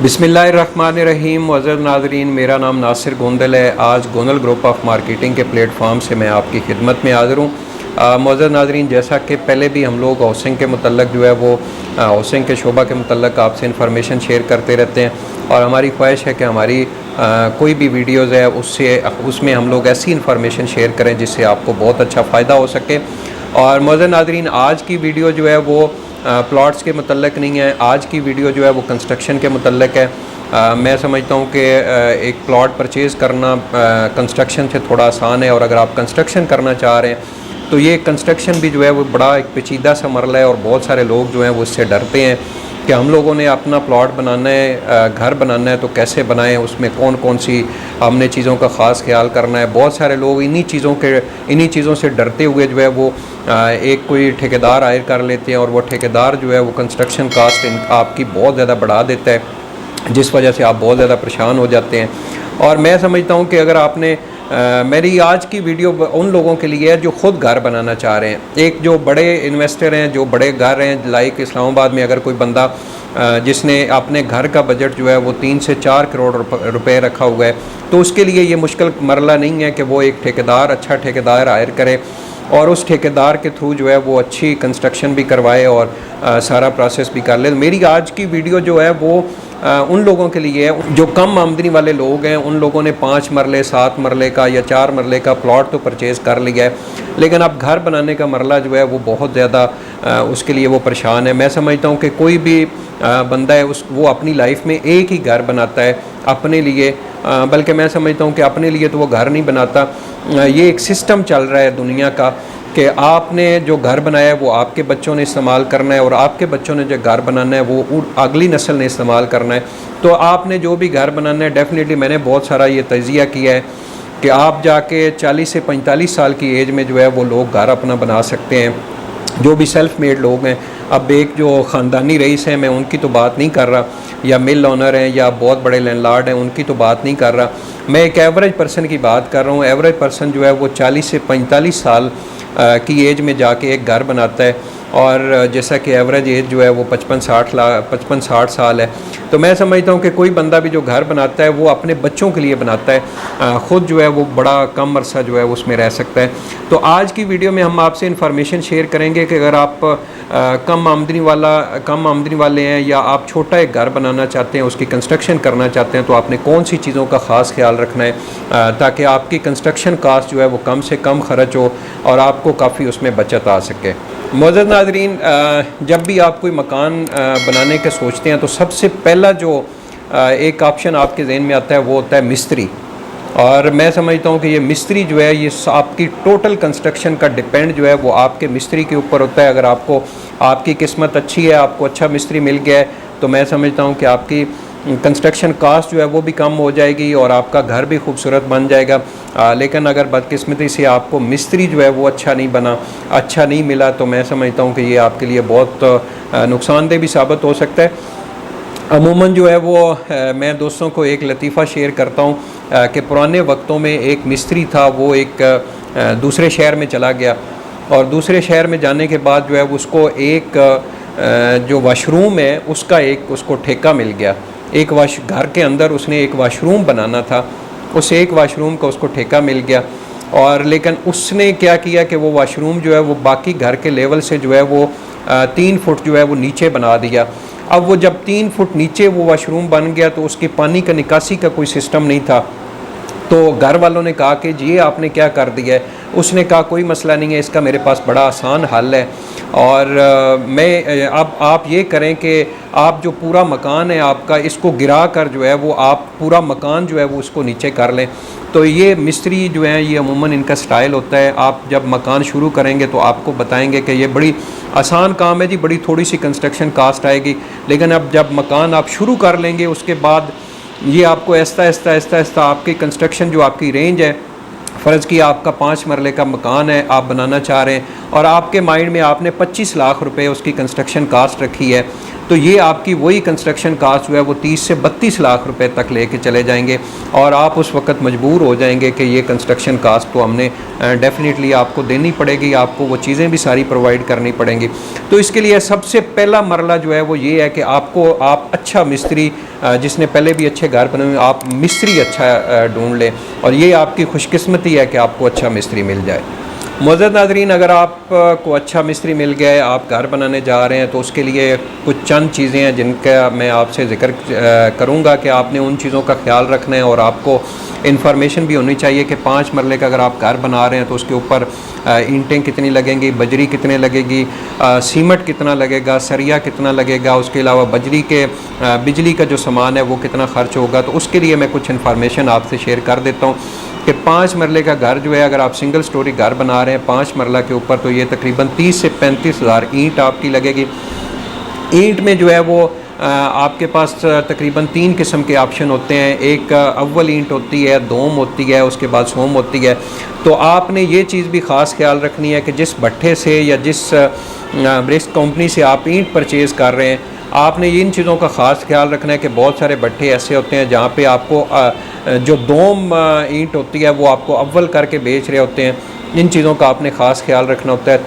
बिस्मिल्लाहिर्रहमानिर्रहीम। मुअज़्ज़ज़ नाज़रीन, मेरा नाम नासिर गोंदल है। आज गोंदल ग्रुप ऑफ मार्केटिंग के प्लेटफॉर्म से मैं आपकी खिदमत में हाज़िर हूँ। मुअज़्ज़ज़ नाज़रीन, जैसा कि पहले भी हम लोग हाउसिंग के मतलब जो है वो हाउसिंग के शोबा के मतलब आपसे इंफॉर्मेशन शेयर करते रहते हैं, और हमारी ख्वाहिश है कि हमारी कोई भी वीडियोज़ है उसमें हम लोग ऐसी इंफॉर्मेशन शेयर करें जिससे आपको बहुत अच्छा फ़ायदा हो सके। और मुअज़्ज़ज़ नाज़रीन, आज की वीडियो जो है वो प्लॉट्स के मतलब नहीं है। आज की वीडियो जो है वो कंस्ट्रक्शन के मतलब है। मैं समझता हूँ कि एक प्लॉट परचेज़ करना कंस्ट्रक्शन से थोड़ा आसान है, और अगर आप कंस्ट्रक्शन करना चाह रहे हैं तो ये कंस्ट्रक्शन भी जो है वो बड़ा एक पेचीदा सा मरला है, और बहुत सारे लोग जो हैं वो इससे डरते हैं कि हम लोगों ने अपना प्लॉट बनाना है, घर बनाना है, तो कैसे बनाएं, उसमें कौन कौन सी हमने चीज़ों का ख़ास ख्याल करना है। बहुत सारे लोग इन्हीं चीज़ों से डरते हुए जो है वो एक कोई ठेकेदार हायर कर लेते हैं, और वो ठेकेदार जो है वो कंस्ट्रक्शन कास्ट आपकी बहुत ज़्यादा बढ़ा देता है, जिस वजह से आप बहुत ज़्यादा परेशान हो जाते हैं। और मैं समझता हूँ कि अगर आपने मेरी आज की वीडियो उन लोगों के लिए है जो ख़ुद घर बनाना चाह रहे हैं। एक जो बड़े इन्वेस्टर हैं, जो बड़े घर हैं, लाइक इस्लामाबाद में अगर कोई बंदा जिसने अपने घर का बजट जो है वो 3 से 4 करोड़ रुपए रखा हुआ है, तो उसके लिए ये मुश्किल मरला नहीं है कि वो एक अच्छा ठेकेदार हायर करे और उस ठेकेदार के थ्रू जो है वो अच्छी कंस्ट्रक्शन भी करवाए और सारा प्रोसेस भी कर ले। मेरी आज की वीडियो जो है वो उन लोगों के लिए है जो कम आमदनी वाले लोग हैं। उन लोगों ने 5 मरले 7 मरले का या 4 मरले का प्लॉट तो परचेज़ कर लिया है, लेकिन अब घर बनाने का मरला जो है वो बहुत ज़्यादा उसके लिए वो परेशान है। मैं समझता हूँ कि कोई भी बंदा है वो अपनी लाइफ में एक ही घर बनाता है अपने लिए, बल्कि मैं समझता हूँ कि अपने लिए तो वो घर नहीं बनाता। ये एक सिस्टम चल रहा है दुनिया का कि आपने जो घर बनाया है वो आपके बच्चों ने इस्तेमाल करना है, और आपके बच्चों ने जो घर बनाना है वो अगली नस्ल ने इस्तेमाल करना है। तो आपने जो भी घर बनाना है, डेफिनेटली मैंने बहुत सारा ये तजिया किया है कि आप जाके 40 से 45 साल की एज में जो है वो लोग घर अपना बना सकते हैं, जो भी सेल्फ मेड लोग हैं। अब एक जो ख़ानदानी रईस हैं, मैं उनकी तो बात नहीं कर रहा, या मिल ओनर हैं, या बहुत बड़े लैंडलॉर्ड हैं, उनकी तो बात नहीं कर रहा। मैं एक एवरेज पर्सन की बात कर रहा हूँ। एवरेज पर्सन जो है वो 40 से 45 साल की एज में जाके एक घर बनाता है, और जैसा कि एवरेज एज जो है वो 55-60 साल है। तो मैं समझता हूँ कि कोई बंदा भी जो घर बनाता है वो अपने बच्चों के लिए बनाता है, ख़ुद जो है वो बड़ा कम अरसा जो है उसमें रह सकता है। तो आज की वीडियो में हम आपसे इन्फॉर्मेशन शेयर करेंगे कि अगर आप कम आमदनी वाले हैं, या आप छोटा एक घर बनाना चाहते हैं, उसकी कंस्ट्रक्शन करना चाहते हैं, तो आपने कौन सी चीज़ों का ख़ास ख्याल रखना है ताकि आपकी कंस्ट्रक्शन कास्ट जो है वो कम से कम खर्च हो और आपको काफ़ी उसमें बचत आ सके। मुअज़्ज़ज़ नाज़रीन, जब भी आप कोई मकान बनाने के सोचते हैं तो सबसे पहला जो एक ऑप्शन आपके जहन में आता है वो होता है मिस्त्री। और मैं समझता हूँ कि ये मिस्त्री जो है ये आपकी टोटल कंस्ट्रक्शन का डिपेंड जो है वो आपके मिस्त्री के ऊपर होता है। अगर आपकी किस्मत अच्छी है, आपको अच्छा मिस्त्री मिल गया है, तो मैं समझता हूँ कि आपकी कंस्ट्रक्शन कास्ट जो है वो भी कम हो जाएगी और आपका घर भी खूबसूरत बन जाएगा। लेकिन अगर बदकिस्मती से आपको मिस्त्री जो है वो अच्छा नहीं मिला, तो मैं समझता हूँ कि ये आपके लिए बहुत नुकसानदेह भी साबित हो सकता है। अमूमन जो है वो मैं दोस्तों को एक लतीफ़ा शेयर करता हूँ कि पुराने वक्तों में एक मिस्त्री था, वो एक दूसरे शहर में चला गया, और दूसरे शहर में जाने के बाद जो है उसको एक जो वाशरूम है उसको ठेका मिल गया। घर के अंदर उसने एक वाशरूम बनाना था, उस एक वाशरूम का उसको ठेका मिल गया। और लेकिन उसने क्या किया कि वो वाशरूम जो है वो बाकी घर के लेवल से जो है वो 3 फुट जो है वो नीचे बना दिया। अब वो जब 3 फुट नीचे वो वाशरूम बन गया तो उसके पानी का निकासी का कोई सिस्टम नहीं था। तो घर वालों ने कहा कि जी आपने क्या कर दिया है। उसने कहा कोई मसला नहीं है, इसका मेरे पास बड़ा आसान हल है। और अब आप ये करें कि आप जो पूरा मकान है आपका, इसको गिरा कर जो है वो आप पूरा मकान जो है वो उसको नीचे कर लें। तो ये मिस्त्री जो हैं ये अमूमन इनका स्टाइल होता है। आप जब मकान शुरू करेंगे तो आपको बताएंगे कि ये बड़ी आसान काम है जी, बड़ी थोड़ी सी कंस्ट्रक्शन कास्ट आएगी, लेकिन अब जब मकान आप शुरू कर लेंगे उसके बाद ये आपको आहिस्ता आपकी कंस्ट्रक्शन जो आपकी रेंज है, फ़र्ज़ किया आपका 5 मरले का मकान है, आप बनाना चाह रहे हैं, और आपके माइंड में आपने 25 लाख रुपए उसकी कंस्ट्रक्शन कास्ट रखी है, तो ये आपकी वही कंस्ट्रक्शन कास्ट जो है वो 30 से 32 लाख रुपए तक लेके चले जाएंगे और आप उस वक्त मजबूर हो जाएंगे कि ये कंस्ट्रक्शन कास्ट तो हमने डेफिनेटली आपको देनी पड़ेगी, आपको वो चीज़ें भी सारी प्रोवाइड करनी पड़ेंगी। तो इसके लिए सबसे पहला मरला जो है वो ये है कि आप अच्छा मिस्त्री, जिसने पहले भी अच्छे घर बने हुए, आप मिस्त्री अच्छा ढूंढ लें और ये आपकी खुशकिस्मती है कि आपको अच्छा मिस्त्री मिल जाए। मुअज़्ज़ज़ नाज़रीन, अगर आपको अच्छा मिस्त्री मिल गया है, आप घर बनाने जा रहे हैं, तो उसके लिए कुछ चंद चीज़ें हैं जिनका मैं आपसे ज़िक्र करूँगा कि आपने उन चीज़ों का ख्याल रखना है और आपको इन्फॉर्मेशन भी होनी चाहिए कि 5 मरले का अगर आप घर बना रहे हैं तो उसके ऊपर ईंटें कितनी लगेंगी, बजरी कितने लगेगी, सीमेंट कितना लगेगा, सरिया कितना लगेगा, उसके अलावा बिजली का जो सामान है वो कितना ख़र्च होगा। तो उसके लिए मैं कुछ इन्फॉर्मेशन आपसे शेयर कर देता हूँ कि 5 मरले का घर जो है, अगर आप सिंगल स्टोरी घर बना रहे हैं 5 मरला के ऊपर, तो ये तकरीबन 30 से 35 हज़ार ईंट आपकी लगेगी। ईंट में जो है वो आपके पास तकरीबन 3 किस्म के ऑप्शन होते हैं। एक अव्वल ईंट होती है, दोम होती है, उसके बाद सोम होती है। तो आपने ये चीज़ भी ख़ास ख्याल रखनी है कि जिस भट्ठे से या जिस ब्रिक्स कंपनी से आप ईंट परचेज़ कर रहे हैं, आपने इन चीज़ों का ख़ास ख्याल रखना है कि बहुत सारे भट्ठे ऐसे होते हैं जहाँ पे आपको जो दोम ईंट होती है वो आपको अव्वल करके बेच रहे होते हैं। इन चीज़ों का आपने ख़ास ख्याल रखना होता है।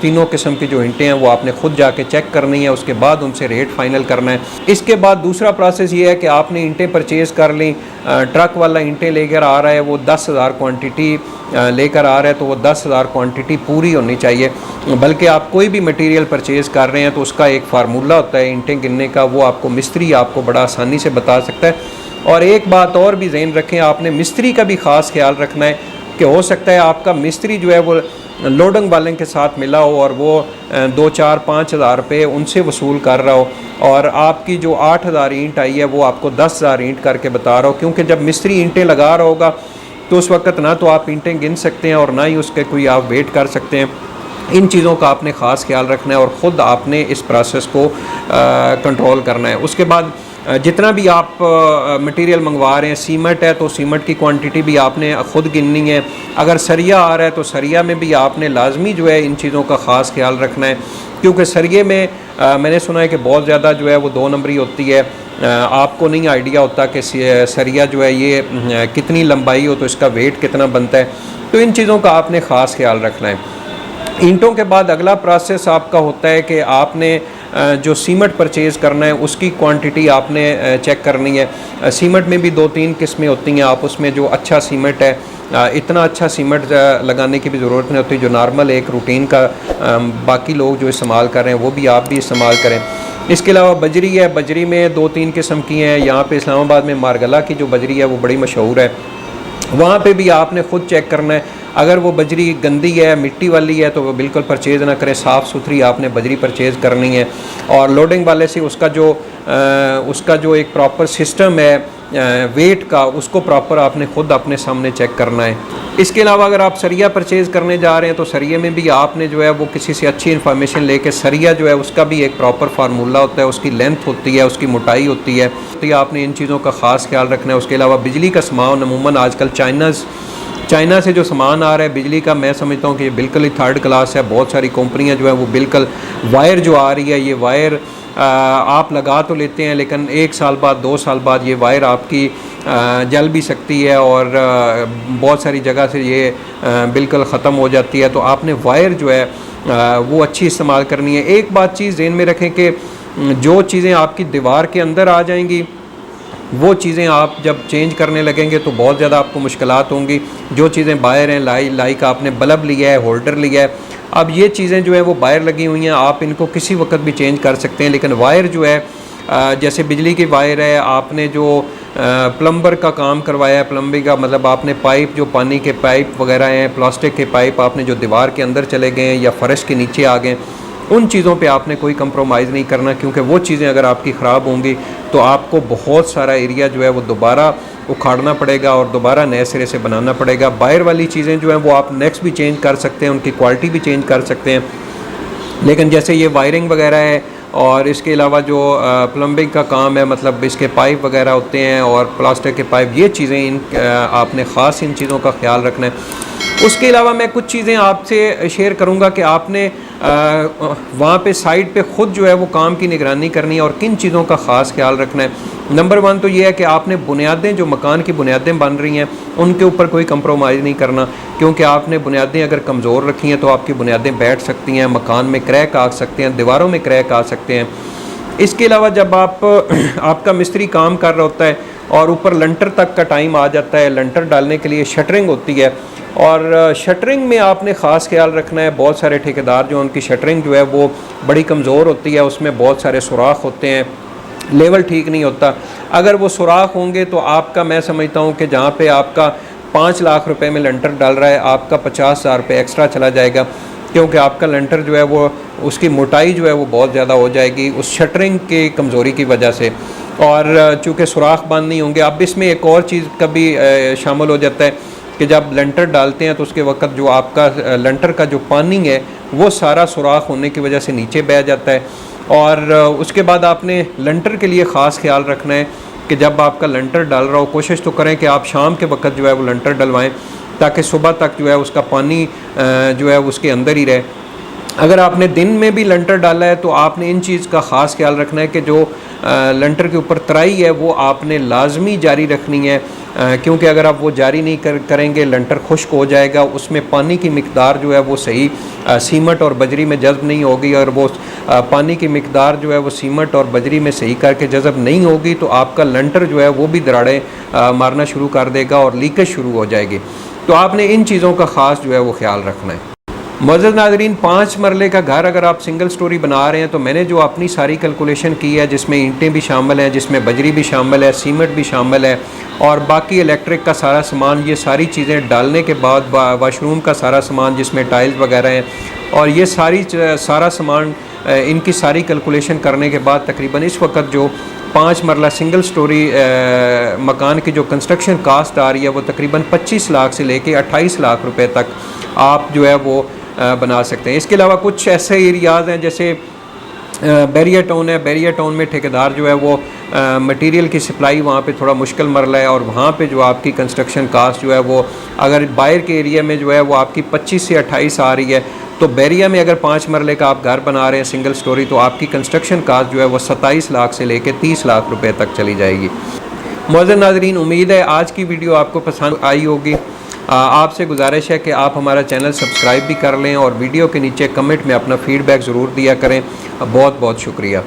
तीनों किस्म की जो ईंटें हैं वो आपने ख़ुद जाके चेक करनी है, उसके बाद उनसे रेट फ़ाइनल करना है। इसके बाद दूसरा प्रोसेस ये है कि आपने ईंटें परचेज़ कर ली, ट्रक वाला ईंटें लेकर आ रहा है, वो 10,000 क्वांटिटी लेकर आ रहा है, तो वो 10,000 क्वांटिटी पूरी होनी चाहिए। बल्कि आप कोई भी मटेरियल परचेज़ कर रहे हैं तो उसका एक फार्मूला होता है ईंटें गिनने का, वो आपको मिस्त्री आपको बड़ा आसानी से बता सकता है। और एक बात और भी ज़हन रखें, आपने मिस्त्री का भी ख़ास ख्याल रखना है कि हो सकता है आपका मिस्त्री जो है वो लोडिंग वाले के साथ मिला हो और वो 2, 4, 5 हज़ार रुपये उनसे वसूल कर रहा हो और आपकी जो 8,000 ईंट आई है वो आपको 10,000 ईंट करके बता रहा हो। क्योंकि जब मिस्त्री ईंटें लगा रहा होगा तो उस वक्त ना तो आप ईंटें गिन सकते हैं और ना ही उसके कोई आप वेट कर सकते हैं। इन चीज़ों का आपने ख़ास ख्याल रखना है और ख़ुद आपने इस प्रोसेस को कंट्रोल करना है। उसके बाद जितना भी आप मटेरियल मंगवा रहे हैं, सीमेंट है तो सीमेंट की क्वांटिटी भी आपने ख़ुद गिननी है। अगर सरिया आ रहा है तो सरिया में भी आपने लाजमी जो है इन चीज़ों का ख़ास ख्याल रखना है, क्योंकि सरिये में मैंने सुना है कि बहुत ज़्यादा जो है वो 2 नंबरी होती है। आपको नहीं आइडिया होता कि सरिया जो है ये कितनी लंबाई हो तो इसका वेट कितना बनता है। तो इन चीज़ों का आपने ख़ास ख्याल रखना है। ईंटों के बाद अगला प्रोसेस आपका होता है कि आपने जो सीमेंट परचेज़ करना है उसकी क्वांटिटी आपने चेक करनी है। सीमेंट में भी 2-3 किस्में होती हैं। आप उसमें जो अच्छा सीमेंट है, इतना अच्छा सीमेंट लगाने की भी ज़रूरत नहीं होती, जो नॉर्मल एक रूटीन का बाकी लोग जो इस्तेमाल कर रहे हैं वो भी आप भी इस्तेमाल करें। इसके अलावा बजरी है, बजरी में 2-3 किस्म की हैं। यहाँ पे इस्लामाबाद में मारगला की जो बजरी है वो बड़ी मशहूर है, वहाँ पे भी आपने ख़ुद चेक करना है। अगर वो बजरी गंदी है, मिट्टी वाली है, तो वो बिल्कुल परचेज़ ना करें, साफ़ सुथरी आपने बजरी परचेज़ करनी है। और लोडिंग वाले से उसका जो एक प्रॉपर सिस्टम है वेट का, उसको प्रॉपर आपने ख़ुद अपने सामने चेक करना है। इसके अलावा अगर आप सरिया परचेज़ करने जा रहे हैं तो सरिये में भी आपने जो है वो किसी से अच्छी इन्फॉर्मेशन लेके, सरिया जो है उसका भी एक प्रॉपर फार्मूला होता है, उसकी लेंथ होती है, उसकी मोटाई होती है, तो आपने इन चीज़ों का ख़ास ख्याल रखना है। उसके अलावा बिजली का सामान अमूमन आजकल चाइना से जो सामान आ रहा है बिजली का, मैं समझता हूँ कि ये बिल्कुल ही थर्ड क्लास है। बहुत सारी कंपनियाँ जो है वो बिल्कुल वायर जो आ रही है, ये वायर आप लगा तो लेते हैं लेकिन 1 साल बाद 2 साल बाद ये वायर आपकी जल भी सकती है और बहुत सारी जगह से ये बिल्कुल ख़त्म हो जाती है। तो आपने वायर जो है वो अच्छी इस्तेमाल करनी है। एक बात चीज़ ज़हन में रखें कि जो चीज़ें आपकी दीवार के अंदर आ जाएंगी वो चीज़ें आप जब चेंज करने लगेंगे तो बहुत ज़्यादा आपको मुश्किलात होंगी। जो चीज़ें बाहर हैं, लाइक आपने बल्ब लिया है, होल्डर लिया है, अब ये चीज़ें जो है वो बाहर लगी हुई हैं, आप इनको किसी वक्त भी चेंज कर सकते हैं। लेकिन वायर जो है, जैसे बिजली की वायर है, आपने जो प्लम्बर का काम करवाया है, प्लम्बिंग का मतलब आपने पाइप, जो पानी के पाइप वगैरह हैं, प्लास्टिक के पाइप आपने जो दीवार के अंदर चले गए हैं या फर्श के नीचे आ गए, उन चीज़ों पे आपने कोई कंप्रोमाइज़ नहीं करना, क्योंकि वो चीज़ें अगर आपकी ख़राब होंगी तो आपको बहुत सारा एरिया जो है वो दोबारा उखाड़ना पड़ेगा और दोबारा नए सिरे से बनाना पड़ेगा। बाहर वाली चीज़ें जो हैं वो आप नेक्स्ट भी चेंज कर सकते हैं, उनकी क्वालिटी भी चेंज कर सकते हैं। लेकिन जैसे ये वायरिंग वगैरह है और इसके अलावा जो प्लम्बिंग का काम है, मतलब इसके पाइप वगैरह होते हैं और प्लास्टिक के पाइप, ये चीज़ें आपने ख़ास इन चीज़ों का ख्याल रखना है। उसके अलावा मैं कुछ चीज़ें आपसे शेयर करूंगा कि आपने वहाँ पे साइट पे ख़ुद जो है वो काम की निगरानी करनी है और किन चीज़ों का ख़ास ख्याल रखना है। नंबर 1 तो ये है कि आपने बुनियादें, जो मकान की बुनियादें बन रही हैं, उनके ऊपर कोई कंप्रोमाइज़ नहीं करना, क्योंकि आपने बुनियादें अगर कमज़ोर रखी हैं तो आपकी बुनियादें बैठ सकती हैं, मकान में क्रैक आ सकते हैं, दीवारों में क्रैक आ सकते हैं। इसके अलावा जब आपका मिस्त्री काम कर रहा होता है और ऊपर लंटर तक का टाइम आ जाता है, लंटर डालने के लिए शटरिंग होती है, और शटरिंग में आपने ख़ास ख्याल रखना है। बहुत सारे ठेकेदार जो उनकी शटरिंग जो है वो बड़ी कमज़ोर होती है, उसमें बहुत सारे सुराख होते हैं, लेवल ठीक नहीं होता। अगर वो सुराख होंगे तो आपका, मैं समझता हूँ कि जहाँ पे आपका 5 लाख रुपए में लंटर डाल रहा है, आपका 50,000 रुपये एक्स्ट्रा चला जाएगा, क्योंकि आपका लंटर जो है वो, उसकी मोटाई जो है वो बहुत ज़्यादा हो जाएगी उस शटरिंग की कमज़ोरी की वजह से, और चूँकि सुराख बंद नहीं होंगे। अब इसमें एक और चीज़ का भी शामिल हो जाता है कि जब लंटर डालते हैं तो उसके वक्त जो आपका लंटर का जो पानी है वो सारा सुराख होने की वजह से नीचे बह जाता है। और उसके बाद आपने लंटर के लिए ख़ास ख्याल रखना है कि जब आपका लंटर डाल रहा हो, कोशिश तो करें कि आप शाम के वक्त जो है वो लंटर डलवाएं, ताकि सुबह तक जो है उसका पानी जो है उसके अंदर ही रहे। अगर आपने दिन में भी लंटर डाला है तो आपने इन चीज़ का ख़ास ख्याल रखना है कि जो लंटर के ऊपर तराई है वो आपने लाजमी जारी रखनी है, क्योंकि अगर आप वो जारी नहीं करेंगे, लंटर खुश्क हो जाएगा, उसमें पानी की मिकदार जो है वो सही सीमेंट और बजरी में जज़ब नहीं होगी, और वो पानी की मिकदार जो है वो सीमेंट और बजरी में सही करके जज़ब नहीं होगी तो आपका लंटर जो है वो भी दराड़ें मारना शुरू कर देगा और लीकेज शुरू हो जाएगी। तो आपने इन चीज़ों का ख़ास जो है वो ख्याल रखना है। मुअज़्ज़ज़ नाज़रीन, 5 मरले का घर अगर आप सिंगल स्टोरी बना रहे हैं तो मैंने जो अपनी सारी कैलकुलेशन की है, जिसमें ईंटें भी शामिल हैं, जिसमें बजरी भी शामिल है, सीमेंट भी शामिल है, और बाकी इलेक्ट्रिक का सारा सामान, ये सारी चीज़ें डालने के बाद वाशरूम का सारा सामान जिसमें टाइल्स वगैरह हैं, और ये सारा सामान, इनकी सारी कैलकुलेशन करने के बाद तकरीबन इस वक्त जो 5 मरला सिंगल स्टोरी मकान की जो कंस्ट्रक्शन कास्ट आ रही है वो तकरीबन 25 लाख से लेके 28 लाख रुपए तक आप जो है वो बना सकते हैं। इसके अलावा कुछ ऐसे एरियाज़ हैं जैसे बैरिया टाउन है, बैरिया टाउन में ठेकेदार जो है वो मटेरियल की सप्लाई वहाँ पे थोड़ा मुश्किल मरला है, और वहाँ पे जो आपकी कंस्ट्रक्शन कास्ट जो है वो अगर बाहर के एरिया में जो है वो आपकी 25 से 28 आ रही है, तो बैरिया में अगर 5 मरले का आप घर बना रहे हैं सिंगल स्टोरी तो आपकी कंस्ट्रक्शन कास्ट जो है वो 27 लाख से लेकर 30 लाख रुपए तक चली जाएगी। मुअज़्ज़ज़ नाज़रीन, उम्मीद है आज की वीडियो आपको पसंद आई होगी। आपसे गुजारिश है कि आप हमारा चैनल सब्सक्राइब भी कर लें और वीडियो के नीचे कमेंट में अपना फ़ीडबैक ज़रूर दिया करें। बहुत बहुत शुक्रिया।